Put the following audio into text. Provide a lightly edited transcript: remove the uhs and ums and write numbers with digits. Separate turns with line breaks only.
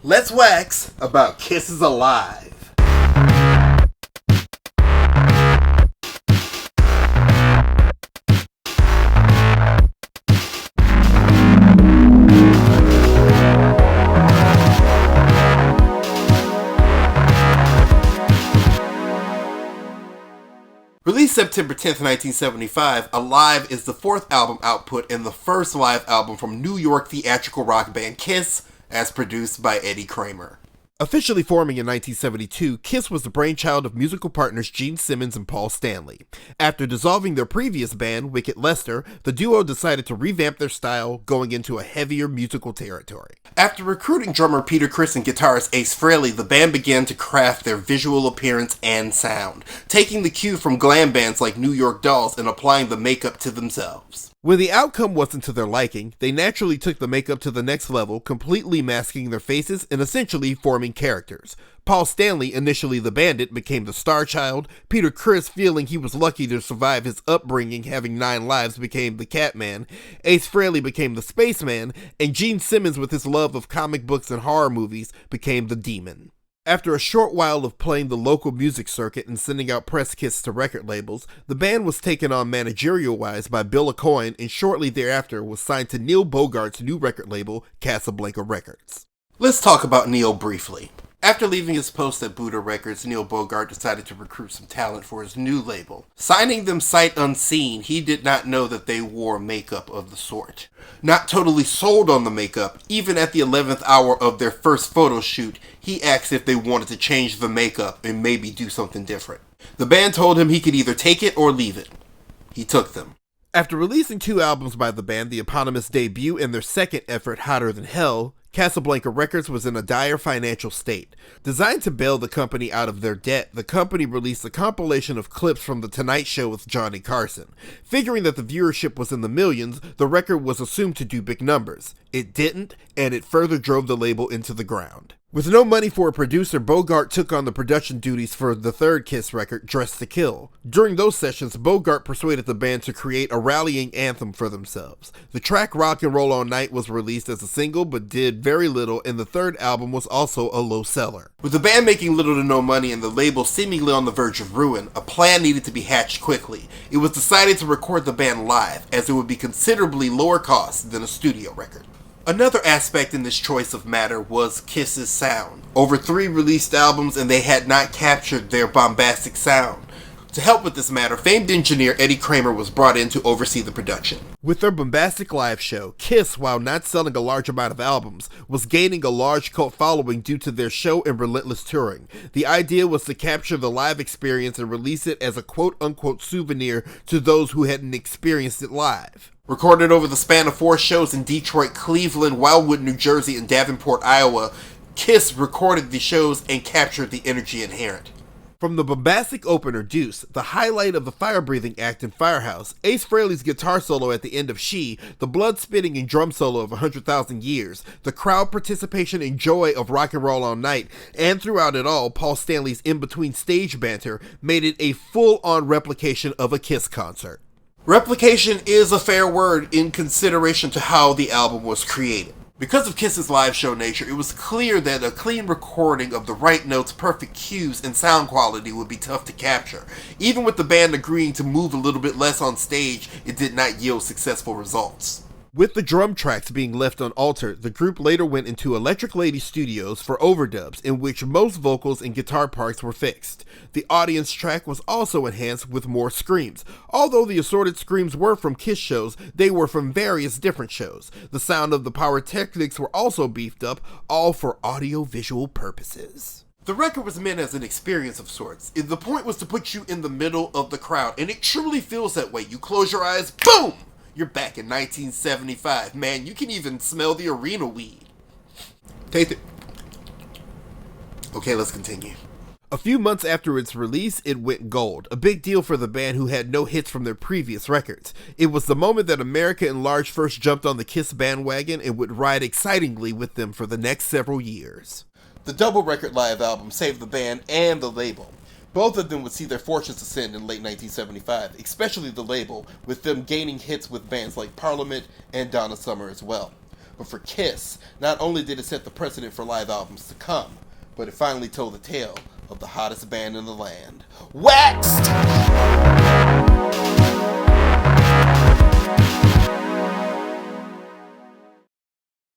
Let's wax about Kiss is Alive. Released September 10th, 1975, Alive is the fourth album output and the first live album from New York theatrical rock band Kiss, as produced by Eddie Kramer. Officially forming in 1972, Kiss was the brainchild of musical partners Gene Simmons and Paul Stanley. After dissolving their previous band, Wicked Lester, the duo decided to revamp their style, going into a heavier musical territory. After recruiting drummer Peter Criss and guitarist Ace Frehley, the band began to craft their visual appearance and sound, taking the cue from glam bands like New York Dolls and applying the makeup to themselves. When the outcome wasn't to their liking, they naturally took the makeup to the next level, completely masking their faces and essentially forming characters. Paul Stanley, initially the Bandit, became the Star Child. Peter Criss, feeling he was lucky to survive his upbringing having 9 lives, became the Catman. Ace Frehley became the Spaceman, and Gene Simmons, with his love of comic books and horror movies, became the Demon. After a short while of playing the local music circuit and sending out press kits to record labels, the band was taken on managerial-wise by Bill Aucoin and shortly thereafter was signed to Neil Bogart's new record label, Casablanca Records. Let's talk about Neil briefly. After leaving his post at Buddha Records, Neil Bogart decided to recruit some talent for his new label. Signing them sight unseen, he did not know that they wore makeup of the sort. Not totally sold on the makeup, even at the 11th hour of their first photo shoot, he asked if they wanted to change the makeup and maybe do something different. The band told him he could either take it or leave it. He took them. After releasing 2 albums by the band, the eponymous debut and their second effort, Hotter Than Hell, Casablanca Records was in a dire financial state. Designed to bail the company out of their debt, the company released a compilation of clips from The Tonight Show with Johnny Carson. Figuring that the viewership was in the millions, the record was assumed to do big numbers. It didn't, and it further drove the label into the ground. With no money for a producer, Bogart took on the production duties for the third Kiss record, Dressed to Kill. During those sessions, Bogart persuaded the band to create a rallying anthem for themselves. The track Rock and Roll All Night was released as a single but did very little, and the third album was also a low seller. With the band making little to no money and the label seemingly on the verge of ruin, a plan needed to be hatched quickly. It was decided to record the band live, as it would be considerably lower cost than a studio record. Another aspect in this choice of matter was Kiss's sound. Over 3 released albums and they had not captured their bombastic sound. To help with this matter, famed engineer Eddie Kramer was brought in to oversee the production. With their bombastic live show, Kiss, while not selling a large amount of albums, was gaining a large cult following due to their show and relentless touring. The idea was to capture the live experience and release it as a quote-unquote souvenir to those who hadn't experienced it live. Recorded over the span of 4 shows in Detroit, Cleveland, Wildwood, New Jersey, and Davenport, Iowa, Kiss recorded the shows and captured the energy inherent. From the bombastic opener, Deuce, the highlight of the fire-breathing act in Firehouse, Ace Frehley's guitar solo at the end of She, the blood-spitting and drum solo of 100,000 Years, the crowd participation and joy of Rock and Roll All Night, and throughout it all, Paul Stanley's in-between stage banter made it a full-on replication of a Kiss concert. Replication is a fair word in consideration to how the album was created. Because of Kiss's live show nature, it was clear that a clean recording of the right notes, perfect cues, and sound quality would be tough to capture. Even with the band agreeing to move a little bit less on stage, it did not yield successful results. With the drum tracks being left unaltered, the group later went into Electric Lady Studios for overdubs, in which most vocals and guitar parts were fixed. The audience track was also enhanced with more screams. Although the assorted screams were from Kiss shows, they were from various different shows. The sound of the pyrotechnics were also beefed up, all for audio-visual purposes. The record was meant as an experience of sorts. The point was to put you in the middle of the crowd, and it truly feels that way. You close your eyes, boom! You're back in 1975. Man, you can even smell the arena weed. Taste it. Okay, let's continue. A few months after its release, it went gold, a big deal for the band who had no hits from their previous records. It was the moment that America in large first jumped on the Kiss bandwagon and would ride excitingly with them for the next several years. The double record live album saved the band and the label. Both of them would see their fortunes ascend in late 1975, especially the label, with them gaining hits with bands like Parliament and Donna Summer as well. But for Kiss, not only did it set the precedent for live albums to come, but it finally told the tale of the hottest band in the land. Waxed!